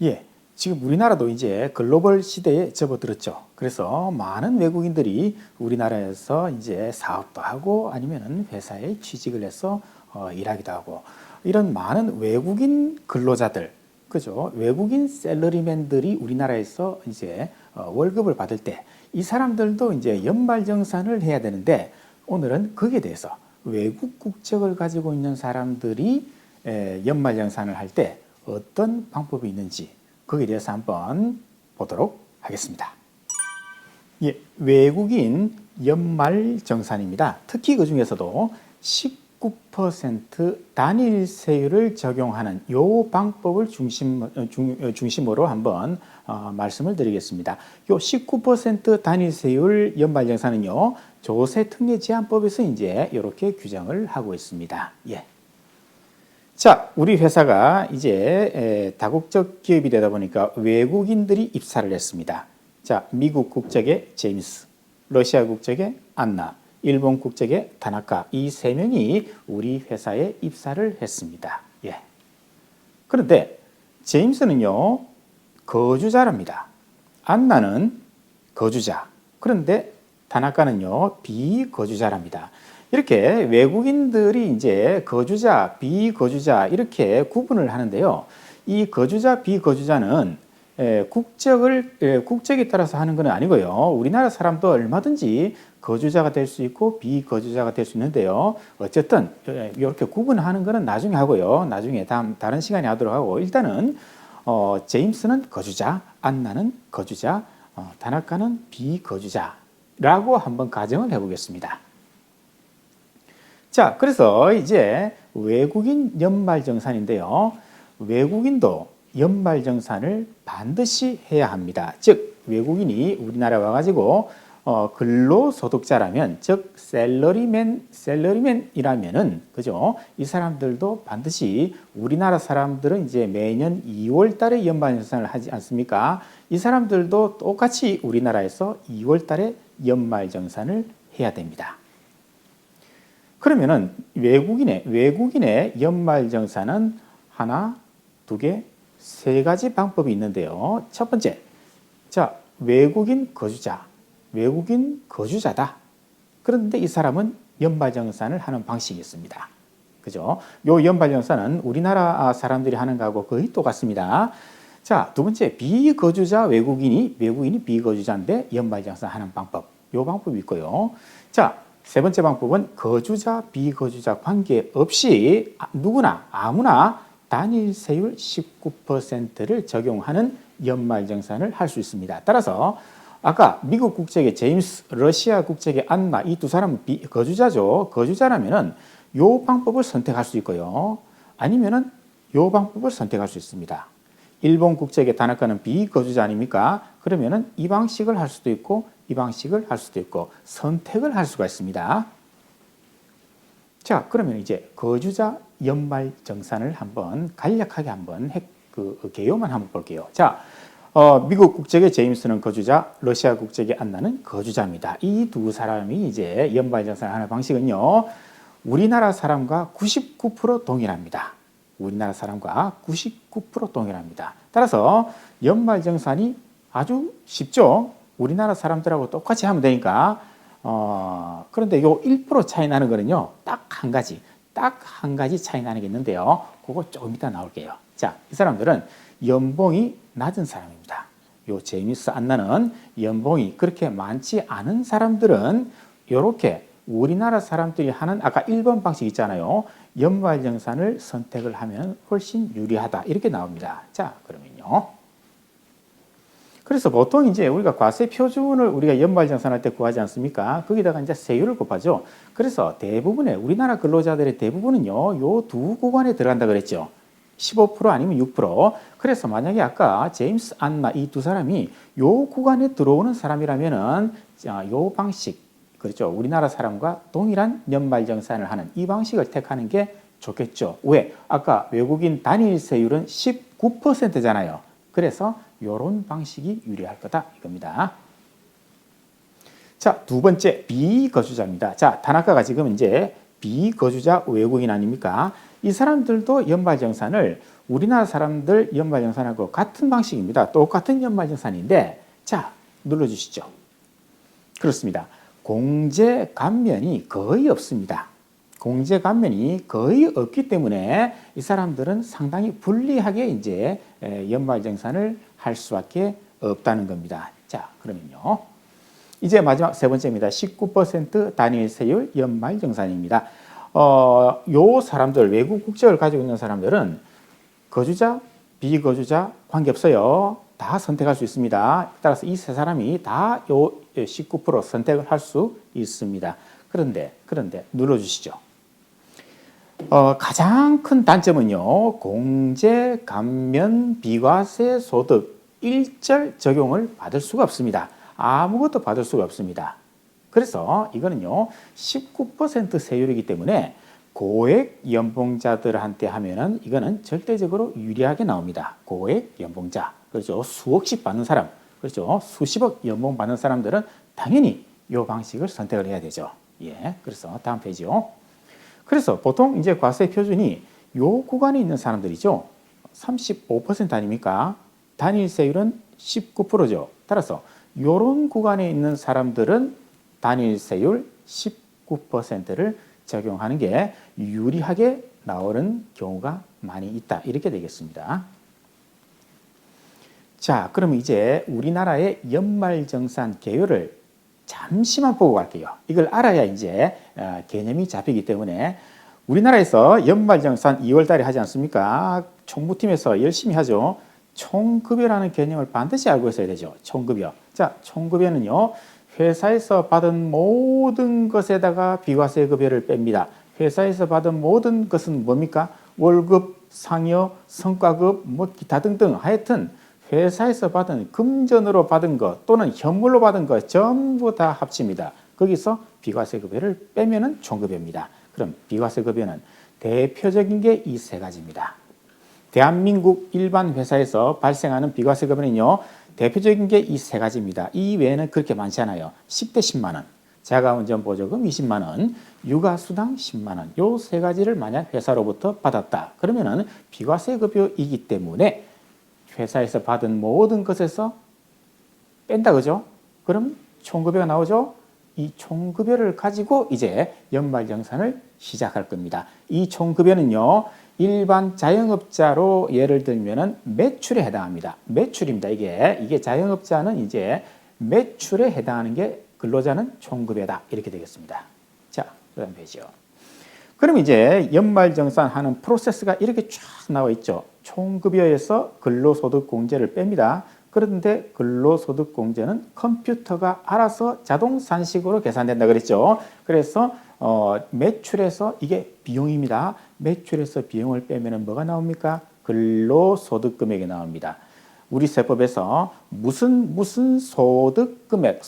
예, 지금 우리나라도 이제 글로벌 시대에 접어들었죠. 그래서 많은 외국인들이 우리나라에서 이제 사업도 하고 아니면은 회사에 취직을 해서 일하기도 하고 이런 많은 외국인 근로자들, 그죠? 외국인 셀러리맨들이 우리나라에서 이제 월급을 받을 때 이 사람들도 이제 연말정산을 해야 되는데 오늘은 거기에 대해서 외국 국적을 가지고 있는 사람들이 연말정산을 할 때 어떤 방법이 있는지 거기에 대해서 한번 보도록 하겠습니다. 예, 외국인 연말정산입니다. 특히 그 중에서도 19% 단일세율을 적용하는 이 방법을 중심으로 한번 말씀을 드리겠습니다. 이 19% 단일세율 연말정산은요, 조세특례제한법에서 이제 이렇게 규정을 하고 있습니다. 예. 자, 우리 회사가 이제 다국적 기업이 되다 보니까 외국인들이 입사를 했습니다. 자, 미국 국적의 제임스, 러시아 국적의 안나, 일본 국적의 타나카, 이 세 명이 우리 회사에 입사를 했습니다. 예. 그런데 제임스는요, 거주자랍니다. 안나는 거주자. 그런데 타나카는요, 비거주자랍니다. 이렇게 외국인들이 이제 거주자, 비거주자 이렇게 구분을 하는데요. 이 거주자, 비거주자는 국적에 따라서 하는 건 아니고요. 우리나라 사람도 얼마든지 거주자가 될 수 있고 비거주자가 될 수 있는데요. 어쨌든 이렇게 구분하는 거는 나중에 하고요. 나중에 다른 시간에 하도록 하고 일단은 제임스는 거주자, 안나는 거주자, 타나카는 비거주자라고 한번 가정을 해보겠습니다. 자, 그래서 이제 외국인 연말정산인데요. 외국인도 연말정산을 반드시 해야 합니다. 즉, 외국인이 우리나라에 와가지고 근로소득자라면, 즉 셀러리맨이라면은, 그죠? 이 사람들도 반드시 우리나라 사람들은 이제 매년 2월 달에 연말정산을 하지 않습니까? 이 사람들도 똑같이 우리나라에서 2월 달에 연말정산을 해야 됩니다. 그러면은 외국인의 연말정산은 하나, 두 개, 세 가지 방법이 있는데요. 첫 번째, 자, 외국인 거주자다. 그런데 이 사람은 연말정산을 하는 방식이 있습니다. 그죠? 요 연말정산은 우리나라 사람들이 하는 거하고 거의 똑같습니다. 자, 두 번째, 비거주자 외국인이 비거주자인데 연말정산 하는 방법. 요 방법이 있고요. 자, 세 번째 방법은 거주자, 비거주자 관계없이 누구나 아무나 단일세율 19%를 적용하는 연말정산을 할 수 있습니다. 따라서 아까 미국 국적의 제임스, 러시아 국적의 안나 이 두 사람은 거주자죠. 거주자라면은 요 방법을 선택할 수 있고요. 아니면은 요 방법을 선택할 수 있습니다. 일본 국적의 타나카는 비거주자 아닙니까? 그러면은 이 방식을 할 수도 있고 이 방식을 할 수도 있고 선택을 할 수가 있습니다. 자, 그러면 이제 거주자 연말정산을 한번 간략하게 한번 개요만 한번 볼게요. 자, 미국 국적의 제임스는 거주자, 러시아 국적의 안나는 거주자입니다. 이 두 사람이 이제 연말정산을 하는 방식은요, 우리나라 사람과 99% 동일합니다. 우리나라 사람과 99% 동일합니다. 따라서 연말정산이 아주 쉽죠. 우리나라 사람들하고 똑같이 하면 되니까. 그런데 요 1% 차이 나는 거는요, 딱 한 가지 차이 나는 게 있는데요. 그거 조금 이따 나올게요. 자, 이 사람들은 연봉이 낮은 사람입니다. 요 제임스 안나는 연봉이 그렇게 많지 않은 사람들은 이렇게 우리나라 사람들이 하는 아까 1번 방식 있잖아요. 연말정산을 선택을 하면 훨씬 유리하다. 이렇게 나옵니다. 자, 그러면요. 그래서 보통 이제 우리가 과세 표준을 우리가 연말정산할 때 구하지 않습니까? 거기다가 이제 세율을 곱하죠. 그래서 대부분의 우리나라 근로자들의 대부분은요, 요 두 구간에 들어간다 그랬죠. 15% 아니면 6%. 그래서 만약에 아까 제임스, 안나 이 두 사람이 요 구간에 들어오는 사람이라면은 요 방식, 그렇죠. 우리나라 사람과 동일한 연말정산을 하는 이 방식을 택하는 게 좋겠죠. 왜? 아까 외국인 단일세율은 19%잖아요. 그래서 이런 방식이 유리할 거다 이겁니다. 자, 두 번째 비거주자입니다. 자, 타나카가 지금 이제 비거주자 외국인 아닙니까? 이 사람들도 연말정산을 우리나라 사람들 연말정산하고 같은 방식입니다. 똑같은 연말정산인데 자, 눌러주시죠. 그렇습니다. 공제 감면이 거의 없습니다. 공제 감면이 거의 없기 때문에 이 사람들은 상당히 불리하게 이제 연말정산을 할 수밖에 없다는 겁니다. 자, 그러면요. 이제 마지막 세 번째입니다. 19% 단일세율 연말정산입니다. 요 사람들, 외국 국적을 가지고 있는 사람들은 거주자, 비거주자 관계없어요. 다 선택할 수 있습니다. 따라서 이 세 사람이 다 요 19% 선택을 할 수 있습니다. 그런데 눌러주시죠. 가장 큰 단점은요, 공제, 감면, 비과세, 소득 일절 적용을 받을 수가 없습니다. 아무것도 받을 수가 없습니다. 그래서 이거는요, 19% 세율이기 때문에 고액 연봉자들한테 하면은 이거는 절대적으로 유리하게 나옵니다. 고액 연봉자, 그렇죠? 수억씩 받는 사람, 그렇죠? 수십억 연봉 받는 사람들은 당연히 이 방식을 선택을 해야 되죠. 예, 그래서 다음 페이지요. 그래서 보통 이제 과세 표준이 요 구간에 있는 사람들이죠. 35% 아닙니까? 단일세율은 19%죠. 따라서 요런 구간에 있는 사람들은 단일세율 19%를 적용하는 게 유리하게 나오는 경우가 많이 있다. 이렇게 되겠습니다. 자, 그럼 이제 우리나라의 연말정산 개요를 잠시만 보고 갈게요. 이걸 알아야 이제 개념이 잡히기 때문에 우리나라에서 연말정산 2월 달에 하지 않습니까? 총무팀에서 열심히 하죠. 총급여라는 개념을 반드시 알고 있어야 되죠. 총급여. 자, 총급여는요. 회사에서 받은 모든 것에다가 비과세 급여를 뺍니다. 회사에서 받은 모든 것은 뭡니까? 월급, 상여, 성과급, 뭐 기타 등등 하여튼 회사에서 받은 금전으로 받은 것 또는 현물로 받은 것 전부 다 합칩니다. 거기서 비과세 급여를 빼면은 총급여입니다. 그럼 비과세 급여는 대표적인 게 이 세 가지입니다. 대한민국 일반 회사에서 발생하는 비과세 급여는요. 대표적인 게 이 세 가지입니다. 이 외에는 그렇게 많지 않아요. 10대 10만 원, 자가운전 보조금 20만 원, 육아수당 10만 원. 요 세 가지를 만약 회사로부터 받았다. 그러면은 비과세 급여이기 때문에 회사에서 받은 모든 것에서 뺀다 그죠? 그럼 총급여가 나오죠? 이 총급여를 가지고 이제 연말정산을 시작할 겁니다. 이 총급여는요. 일반 자영업자로 예를 들면은 매출에 해당합니다. 매출입니다. 이게 자영업자는 이제 매출에 해당하는 게 근로자는 총급여다. 이렇게 되겠습니다. 자, 그다음 페이지요. 그럼 이제 연말정산하는 프로세스가 이렇게 쫙 나와 있죠. 총급여에서 근로소득공제를 뺍니다. 그런데 근로소득공제는 컴퓨터가 알아서 자동 산식으로 계산된다 그랬죠. 그래서 매출에서 이게 비용입니다. 매출에서 비용을 빼면 뭐가 나옵니까? 근로소득금액이 나옵니다. 우리 세법에서 무슨 소득금액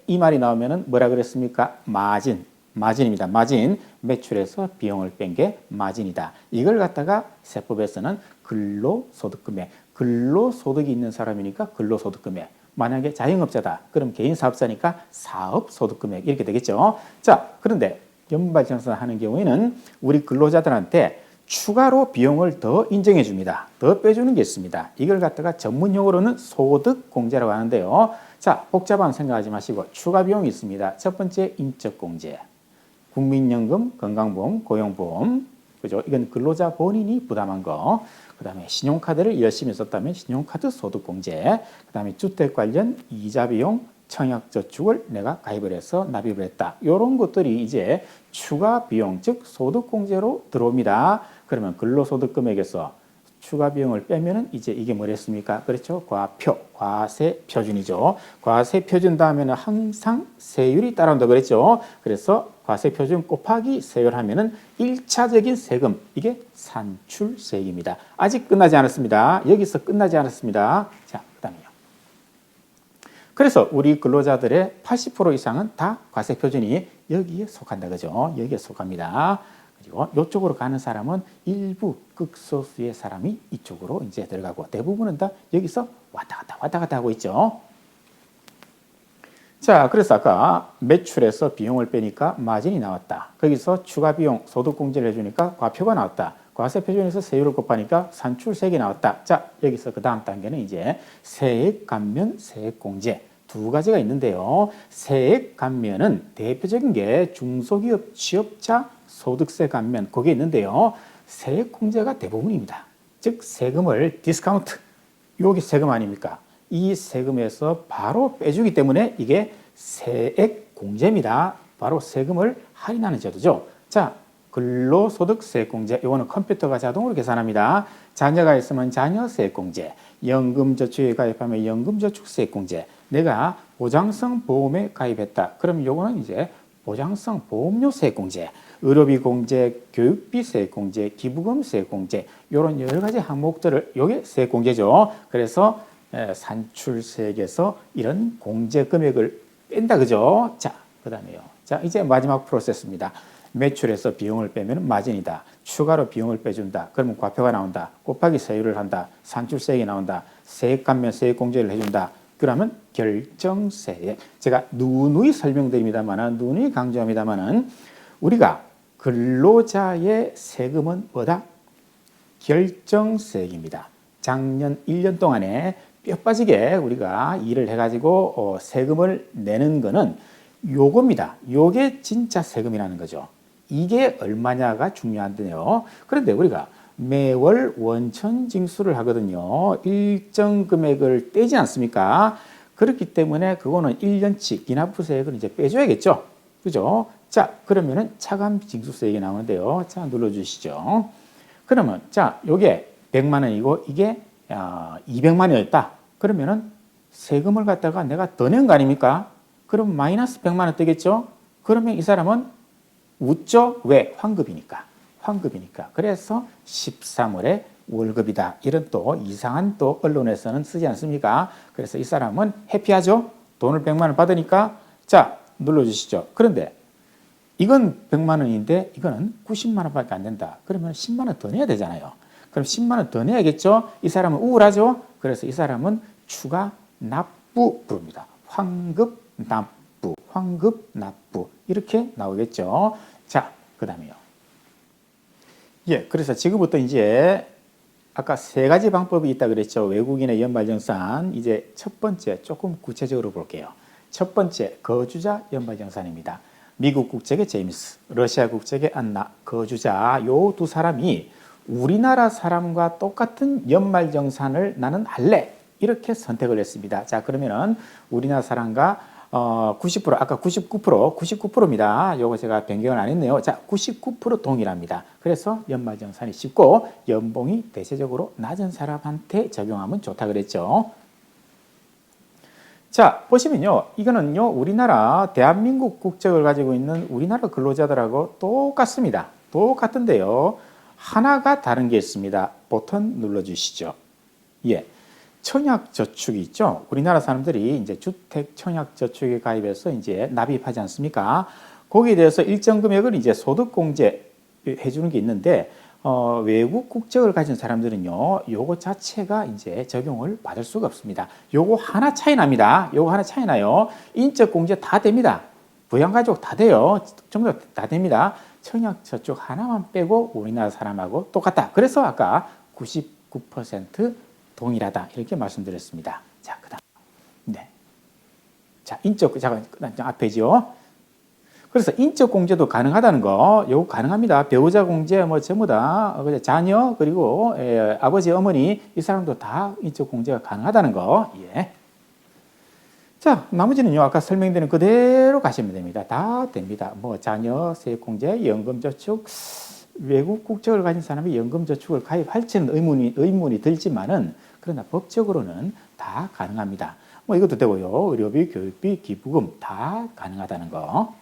이 말이 나오면 뭐라 그랬습니까? 마진입니다. 마진, 매출에서 비용을 뺀 게 마진이다. 이걸 갖다가 세법에서는 근로소득금액, 근로소득이 있는 사람이니까 근로소득금액. 만약에 자영업자다. 그럼 개인사업자니까 사업소득금액 이렇게 되겠죠. 자, 그런데 연말정산하는 경우에는 우리 근로자들한테 추가로 비용을 더 인정해 줍니다. 더 빼주는 게 있습니다. 이걸 갖다가 전문용어로는 소득공제라고 하는데요. 자, 복잡한 생각하지 마시고 추가 비용이 있습니다. 첫 번째 인적공제, 국민연금, 건강보험, 고용보험, 그죠? 이건 근로자 본인이 부담한 거. 그 다음에 신용카드를 열심히 썼다면 신용카드 소득공제, 그 다음에 주택 관련 이자 비용, 청약저축을 내가 가입을 해서 납입을 했다. 이런 것들이 이제 추가 비용, 즉 소득공제로 들어옵니다. 그러면 근로소득금액에서 추가 비용을 빼면은 이제 이게 뭐랬습니까? 그렇죠? 과세 표준이죠. 과세 표준 다음에는 항상 세율이 따라온다 그랬죠. 그래서 과세 표준 곱하기 세율 하면은 1차적인 세금, 이게 산출세액입니다. 아직 끝나지 않았습니다. 여기서 끝나지 않았습니다. 자, 그다음에요. 그래서 우리 근로자들의 80% 이상은 다 과세 표준이 여기에 속한다 그죠? 여기에 속합니다. 그리고 이쪽으로 가는 사람은 일부 극소수의 사람이 이쪽으로 이제 들어가고 대부분은 다 여기서 왔다 갔다 하고 있죠. 자, 그래서 아까 매출에서 비용을 빼니까 마진이 나왔다. 거기서 추가 비용 소득공제를 해주니까 과표가 나왔다. 과세 표준에서 세율을 곱하니까 산출세액이 나왔다. 자, 여기서 그 다음 단계는 이제 세액 감면, 세액 공제 두 가지가 있는데요. 세액 감면은 대표적인 게 중소기업 취업자 소득세 감면 그게 있는데요. 세액 공제가 대부분입니다. 즉 세금을 디스카운트, 요게 세금 아닙니까? 이 세금에서 바로 빼주기 때문에 이게 세액 공제입니다. 바로 세금을 할인하는 제도죠. 자, 근로소득세 공제, 이거는 컴퓨터가 자동으로 계산합니다. 자녀가 있으면 자녀세 공제, 연금저축에 가입하면 연금저축세 공제, 내가 보장성 보험에 가입했다. 그럼 요거는 이제 보장성 보험료세 공제, 의료비 공제, 교육비 세 공제, 기부금 세 공제, 이런 여러 가지 항목들을 요게 세 공제죠. 그래서 산출세액에서 이런 공제 금액을 뺀다, 그죠? 자, 그다음에요. 자, 이제 마지막 프로세스입니다. 매출에서 비용을 빼면 마진이다. 추가로 비용을 빼준다. 그러면 과표가 나온다. 곱하기 세율을 한다. 산출세액이 나온다. 세액 감면, 세액 공제를 해준다. 그러면 결정세액. 제가 누누이 설명드립니다만은, 누누이 강조합니다만은, 우리가 근로자의 세금은 뭐다? 결정세액입니다. 작년 1년 동안에 뼈 빠지게 우리가 일을 해가지고 세금을 내는 거는 요겁니다. 요게 진짜 세금이라는 거죠. 이게 얼마냐가 중요한데요. 그런데 우리가 매월 원천 징수를 하거든요. 일정 금액을 떼지 않습니까? 그렇기 때문에 그거는 1년치 기납부세액을 이제 빼줘야겠죠. 그죠? 자, 그러면은 차감 징수세액이 나오는데요. 자, 눌러주시죠. 그러면 자, 요게 100만 원이고 이게 200만 원이었다. 그러면은 세금을 갖다가 내가 더 낸 거 아닙니까? 그럼 마이너스 100만 원 되겠죠? 그러면 이 사람은 웃죠? 왜? 환급이니까. 환급이니까. 그래서 13월에 월급이다. 이런 또 이상한 또 언론에서는 쓰지 않습니까? 그래서 이 사람은 해피하죠? 돈을 100만 원 받으니까. 자, 눌러주시죠. 그런데 이건 100만 원인데 이거는 90만 원밖에 안 된다. 그러면 10만 원 더 내야 되잖아요. 그럼 10만 원 더 내야겠죠? 이 사람은 우울하죠? 그래서 이 사람은 추가 납부 부릅니다. 환급 납부, 환급 납부 이렇게 나오겠죠. 자, 그다음에요. 예, 그래서 지금부터 이제 아까 세 가지 방법이 있다 그랬죠. 외국인의 연말정산. 이제 첫 번째 조금 구체적으로 볼게요. 첫 번째 거주자 연말정산입니다. 미국 국적의 제임스, 러시아 국적의 안나, 거주자 요 두 사람이 우리나라 사람과 똑같은 연말정산을 나는 할래 이렇게 선택을 했습니다. 자, 그러면은 우리나라 사람과 90% 아까 99%입니다. 요거 제가 변경을 안 했네요. 자, 99% 동일합니다. 그래서 연말정산이 쉽고 연봉이 대체적으로 낮은 사람한테 적용하면 좋다 그랬죠. 자, 보시면요. 이거는요. 우리나라 대한민국 국적을 가지고 있는 우리나라 근로자들하고 똑같습니다. 똑같은데요. 하나가 다른 게 있습니다. 버튼 눌러주시죠. 예. 청약저축이 있죠. 우리나라 사람들이 이제 주택 청약저축에 가입해서 이제 납입하지 않습니까? 거기에 대해서 일정 금액을 이제 소득공제 해주는 게 있는데, 외국 국적을 가진 사람들은요, 요거 자체가 이제 적용을 받을 수가 없습니다. 요거 하나 차이 납니다. 요거 하나 차이 나요. 인적공제 다 됩니다. 부양가족 다 돼요. 전부 다 됩니다. 청약저축 하나만 빼고 우리나라 사람하고 똑같다. 그래서 아까 99% 동일하다 이렇게 말씀드렸습니다. 자, 그다음, 네, 자 인적 잠깐 앞에죠. 그래서 인적 공제도 가능하다는 거, 요거 가능합니다. 배우자 공제 뭐 전부 다 자녀 그리고 아버지 어머니 이 사람도 다 인적 공제가 가능하다는 거. 예. 자, 나머지는요 아까 설명드린 그대로 가시면 됩니다. 다 됩니다. 뭐 자녀 세액 공제, 연금저축. 외국 국적을 가진 사람이 연금저축을 가입할지는 의문이 들지만은 그러나 법적으로는 다 가능합니다. 뭐 이것도 되고요. 의료비, 교육비, 기부금 다 가능하다는 거.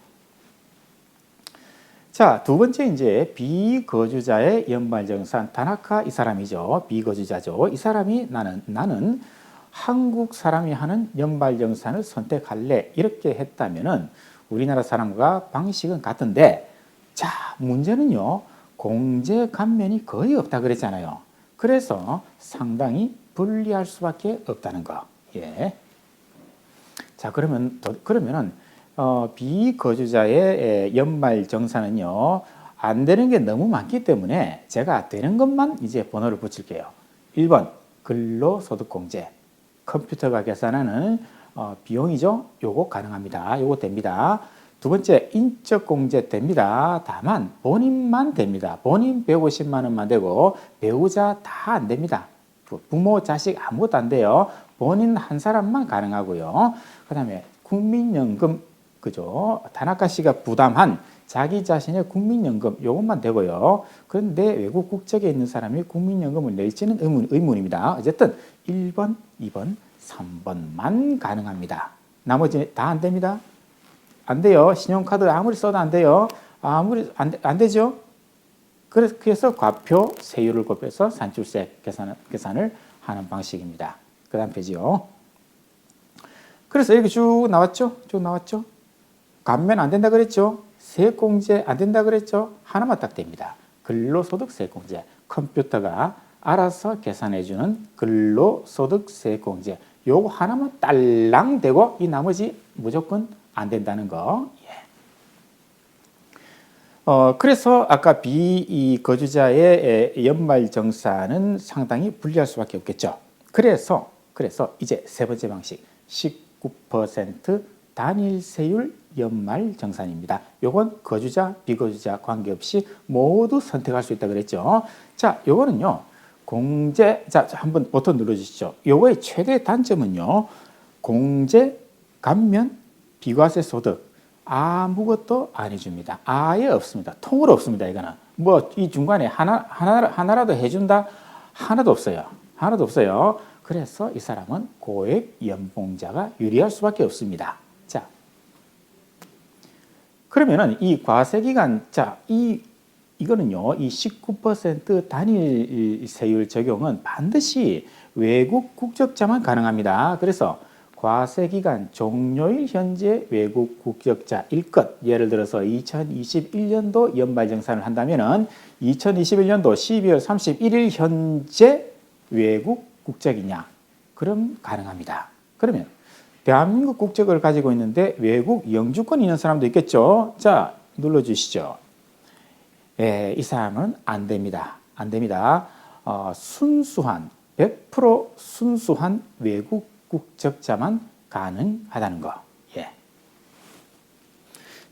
자, 두 번째 이제 비거주자의 연말정산. 다나카 이 사람이죠. 비거주자죠. 이 사람이 나는 한국 사람이 하는 연말정산을 선택할래 이렇게 했다면은 우리나라 사람과 방식은 같은데, 자, 문제는요. 공제 감면이 거의 없다 그랬잖아요. 그래서 상당히 불리할 수밖에 없다는 거. 예. 자, 그러면은 비거주자의 연말 정산은요. 안 되는 게 너무 많기 때문에 제가 되는 것만 이제 번호를 붙일게요. 1번 근로소득공제. 컴퓨터가 계산하는 비용이죠. 요거 가능합니다. 요거 됩니다. 두 번째 인적공제 됩니다. 다만 본인만 됩니다. 본인 150만 원만 되고 배우자 다 안 됩니다. 부모, 자식 아무것도 안 돼요. 본인 한 사람만 가능하고요. 그 다음에 국민연금, 그죠? 다나카 씨가 부담한 자기 자신의 국민연금 요것만 되고요. 그런데 외국 국적에 있는 사람이 국민연금을 낼지는 의문입니다. 어쨌든 1번, 2번, 3번만 가능합니다. 나머지 다 안 됩니다. 안 돼요. 신용카드 아무리 써도 안 돼요. 아무리 안 되죠. 그래서 과표 세율을 곱해서 산출세 계산을 하는 방식입니다. 그 다음 페이지요. 그래서 여기 쭉 나왔죠? 쭉 나왔죠? 감면 안 된다 그랬죠? 세액공제 안 된다 그랬죠? 하나만 딱 됩니다. 근로소득 세액공제. 컴퓨터가 알아서 계산해주는 근로소득 세액공제. 요거 하나만 딸랑 되고 이 나머지 무조건 안 된다는 거. 그래서 아까 비거주자의 연말정산은 상당히 불리할 수밖에 없겠죠. 그래서 이제 세 번째 방식 19% 단일세율 연말정산입니다. 요건 거주자, 비거주자 관계없이 모두 선택할 수 있다 그랬죠. 자, 요거는요. 공제, 자, 한번 버튼 눌러주시죠. 요거의 최대 단점은요. 공제, 감면, 비과세 소득 아무것도 안 해줍니다. 아예 없습니다. 통으로 없습니다. 이거는 뭐 이 중간에 하나라도 해준다 하나도 없어요. 하나도 없어요. 그래서 이 사람은 고액 연봉자가 유리할 수밖에 없습니다. 자, 그러면은 이 과세 기간, 자, 이거는요, 이 19% 단일 세율 적용은 반드시 외국 국적자만 가능합니다. 그래서 과세기간 종료일 현재 외국 국적자일 것. 예를 들어서 2021년도 연말정산을 한다면 2021년도 12월 31일 현재 외국 국적이냐? 그럼 가능합니다. 그러면 대한민국 국적을 가지고 있는데 외국 영주권이 있는 사람도 있겠죠? 자, 눌러주시죠. 이 사람은 안 됩니다. 안 됩니다. 순수한, 100% 순수한 외국 국적자만 가능하다는 거. 예.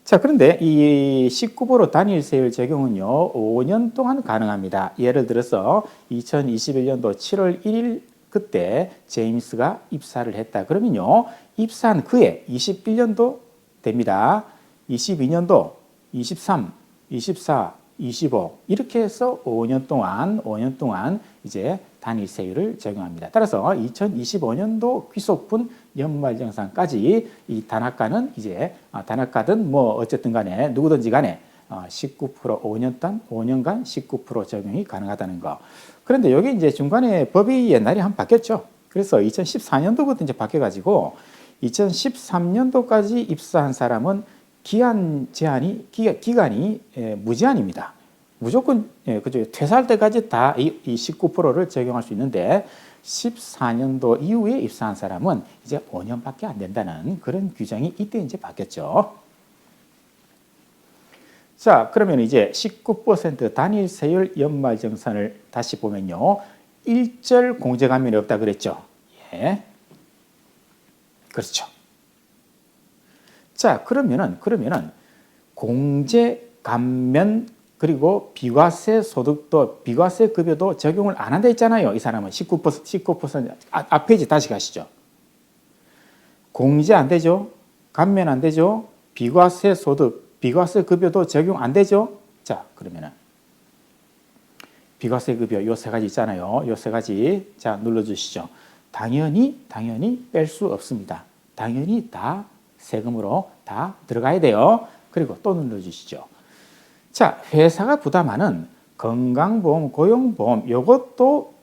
자, 그런데 이 19% 단일세율 적용은요, 5년 동안 가능합니다. 예를 들어서 2021년도 7월 1일 그때 제임스가 입사를 했다. 그러면요, 입사한 그해 21년도 됩니다. 22년도, 23, 24, 25 이렇게 해서 5년 동안 이제 단일세율을 적용합니다. 따라서 2025년도 귀속분 연말정산까지 이 다나카는 이제 다나카든 뭐 어쨌든 간에 누구든지 간에 19% 5년간 19% 적용이 가능하다는 거. 그런데 여기 이제 중간에 법이 옛날에 한번 바뀌었죠. 그래서 2014년도부터 이제 바뀌어가지고 2013년도까지 입사한 사람은 기간이 무제한입니다. 무조건 그죠. 퇴사할 때까지 다 이 19%를 적용할 수 있는데 14년도 이후에 입사한 사람은 이제 5년밖에 안 된다는 그런 규정이 이때 이제 바뀌었죠. 자, 그러면 이제 19% 단일세율 연말정산을 다시 보면요. 일절 공제감면이 없다 그랬죠. 예. 그렇죠. 자, 그러면은 공제 감면 그리고 비과세 소득도 비과세 급여도 적용을 안 한다 했잖아요. 이 사람은 19% 앞 페이지 다시 가시죠. 공제 안 되죠. 감면 안 되죠. 비과세 소득, 비과세 급여도 적용 안 되죠. 자, 그러면은 비과세 급여 요 세 가지 있잖아요. 요 세 가지 자 눌러 주시죠. 당연히 뺄 수 없습니다. 당연히 다 세금으로 다 들어가야 돼요. 그리고 또 눌러 주시죠. 자, 회사가 부담하는 건강보험, 고용보험 요것도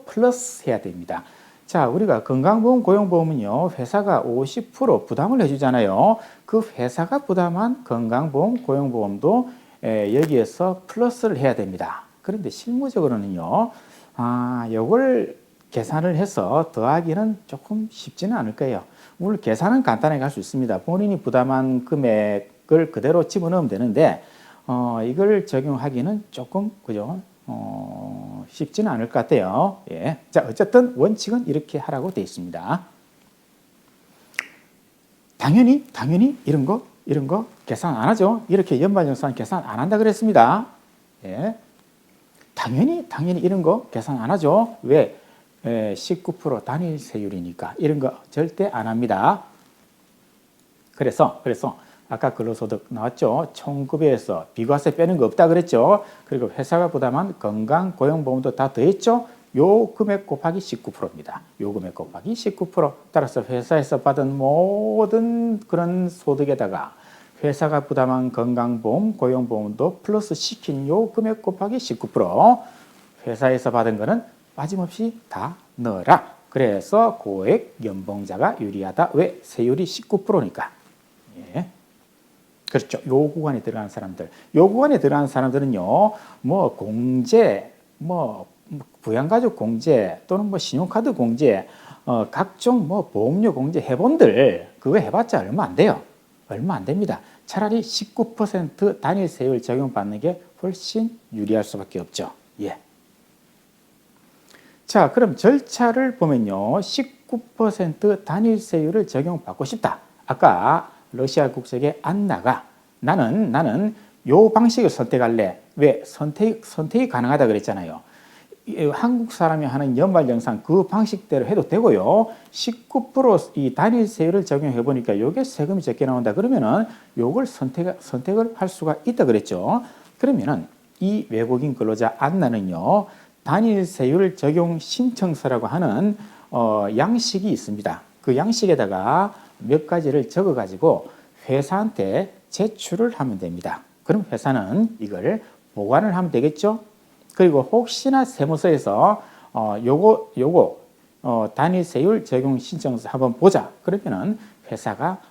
플러스 해야 됩니다. 자, 우리가 건강보험, 고용보험은요. 회사가 50% 부담을 해주잖아요. 그 회사가 부담한 건강보험, 고용보험도 여기에서 플러스를 해야 됩니다. 그런데 실무적으로는요. 요걸 계산을 해서 더하기는 조금 쉽지는 않을 거예요. 물론 계산은 간단하게 할 수 있습니다. 본인이 부담한 금액을 그대로 집어넣으면 되는데 이걸 적용하기는 조금 그죠? 쉽지는 않을 것 같아요. 예. 자, 어쨌든 원칙은 이렇게 하라고 되어 있습니다. 당연히 이런 거 계산 안 하죠. 이렇게 연발정산 계산 안 한다 그랬습니다. 예. 당연히 이런 거 계산 안 하죠. 왜? 19% 단일 세율이니까 이런 거 절대 안 합니다. 그래서 아까 근로소득 나왔죠. 총급여에서 비과세 빼는 거 없다 그랬죠. 그리고 회사가 부담한 건강 고용보험도 다 더했죠. 요 금액 곱하기 19%입니다. 요 금액 곱하기 19%. 따라서 회사에서 받은 모든 그런 소득에다가 회사가 부담한 건강보험, 고용보험도 플러스 시킨 요 금액 곱하기 19%. 회사에서 받은 거는 빠짐없이 다 넣어라. 그래서 고액 연봉자가 유리하다. 왜? 세율이 19%니까. 예. 그렇죠. 요 구간에 들어가는 사람들. 요 구간에 들어가는 사람들은요, 뭐 공제, 뭐 부양가족 공제 또는 뭐 신용카드 공제, 각종 뭐 보험료 공제 해본들 그거 해봤자 얼마 안 돼요. 얼마 안 됩니다. 차라리 19% 단일 세율 적용받는 게 훨씬 유리할 수밖에 없죠. 예. 자, 그럼 절차를 보면요. 19% 단일 세율을 적용받고 싶다. 아까 러시아 국적의 안나가 나는 요 방식을 선택할래. 왜? 선택이 가능하다 그랬잖아요. 한국 사람이 하는 연말정산 그 방식대로 해도 되고요. 19% 단일 세율을 적용해 보니까 요게 세금이 적게 나온다 그러면은 요걸 선택을 할 수가 있다 그랬죠. 그러면은 이 외국인 근로자 안나는요. 단일 세율 적용 신청서라고 하는 양식이 있습니다. 그 양식에다가 몇 가지를 적어 가지고 회사한테 제출을 하면 됩니다. 그럼 회사는 이걸 보관을 하면 되겠죠. 그리고 혹시나 세무서에서 요거 단일 세율 적용 신청서 한번 보자. 그러면은 회사가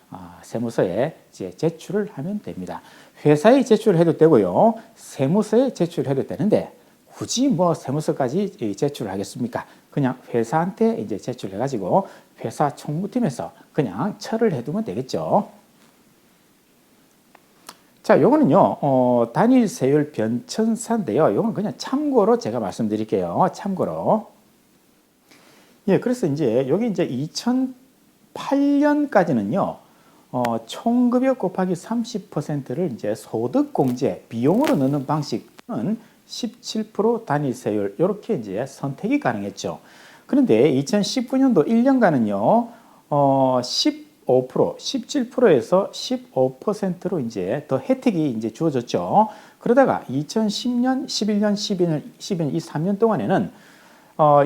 세무서에 이제 제출을 하면 됩니다. 회사에 제출해도 되고요. 세무서에 제출해도 되는데 굳이 뭐 세무서까지 제출을 하겠습니까? 그냥 회사한테 이제 제출해 가지고 회사 총무팀에서 그냥 처리를 해두면 되겠죠. 자, 요거는요, 단일 세율 변천사인데요. 요건 그냥 참고로 제가 말씀드릴게요. 참고로. 예, 그래서 이제 여기 이제 2008년까지는요, 총급여 곱하기 30%를 이제 소득공제 비용으로 넣는 방식은 17% 단일 세율 이렇게 이제 선택이 가능했죠. 그런데 2019년도 1년간은요, 15%, 17%에서 15%로 이제 더 혜택이 이제 주어졌죠. 그러다가 2010년, 11년, 12년 이 3년 동안에는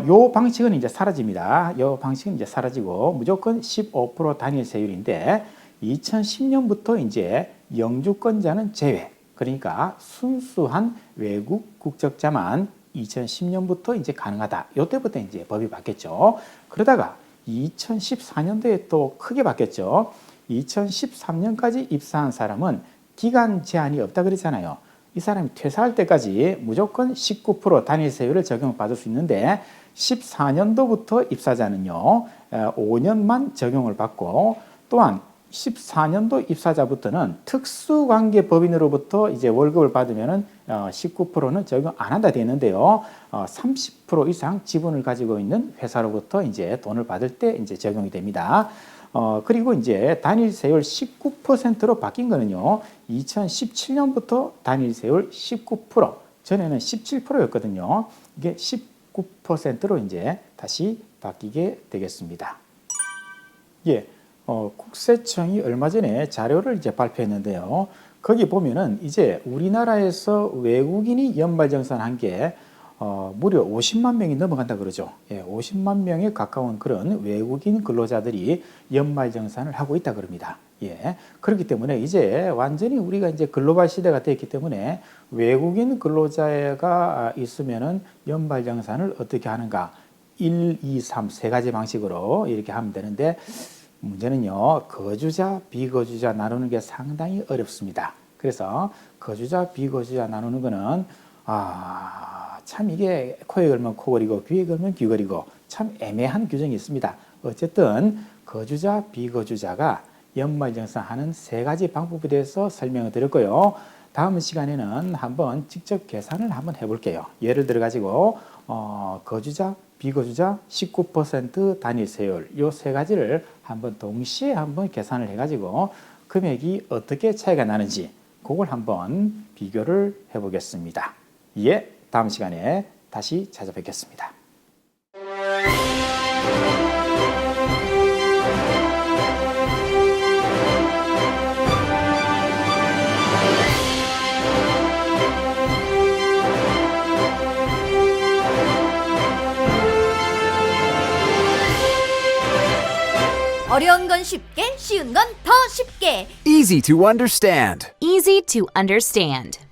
요 방식은 이제 사라집니다. 요 방식은 이제 사라지고 무조건 15% 단일 세율인데 2010년부터 이제 영주권자는 제외. 그러니까 순수한 외국 국적자만 2010년부터 이제 가능하다. 요때부터 이제 법이 바뀌었죠. 그러다가 2014년도에 또 크게 바뀌었죠. 2013년까지 입사한 사람은 기간 제한이 없다 그랬잖아요. 이 사람이 퇴사할 때까지 무조건 19% 단일 세율을 적용받을 수 있는데 14년도부터 입사자는요. 5년만 적용을 받고 또한 14년도 입사자부터는 특수관계법인으로부터 이제 월급을 받으면은 19%는 적용 안 한다 되어 있는데요. 30% 이상 지분을 가지고 있는 회사로부터 이제 돈을 받을 때 이제 적용이 됩니다. 그리고 이제 단일 세율 19%로 바뀐 거는요. 2017년부터 단일 세율 19%, 전에는 17%였거든요. 이게 19%로 이제 다시 바뀌게 되겠습니다. 예. 국세청이 얼마 전에 자료를 이제 발표했는데요. 거기 보면은 이제 우리나라에서 외국인이 연말정산한 게 무려 50만 명이 넘어간다 그러죠. 예, 50만 명에 가까운 그런 외국인 근로자들이 연말정산을 하고 있다 그럽니다. 예, 그렇기 때문에 이제 완전히 우리가 이제 글로벌 시대가 됐기 때문에 외국인 근로자가 있으면은 연말정산을 어떻게 하는가? 1, 2, 3 세 가지 방식으로 이렇게 하면 되는데 문제는요, 거주자, 비거주자 나누는 게 상당히 어렵습니다. 그래서 거주자, 비거주자 나누는 거는 참 이게 코에 걸면 코걸이고 귀에 걸면 귀걸이고 참 애매한 규정이 있습니다. 어쨌든 거주자, 비거주자가 연말정산하는 세 가지 방법에 대해서 설명을 드렸고요. 다음 시간에는 한번 직접 계산을 한번 해볼게요. 예를 들어 가지고 거주자, 비거주자, 19% 단위 세율 요 세 가지를 한번 동시에 한번 계산을 해가지고 금액이 어떻게 차이가 나는지 그걸 한번 비교를 해보겠습니다. 예, 다음 시간에 다시 찾아뵙겠습니다. 어려운 건 쉽게, 쉬운 건 더 쉽게. Easy to understand. Easy to understand.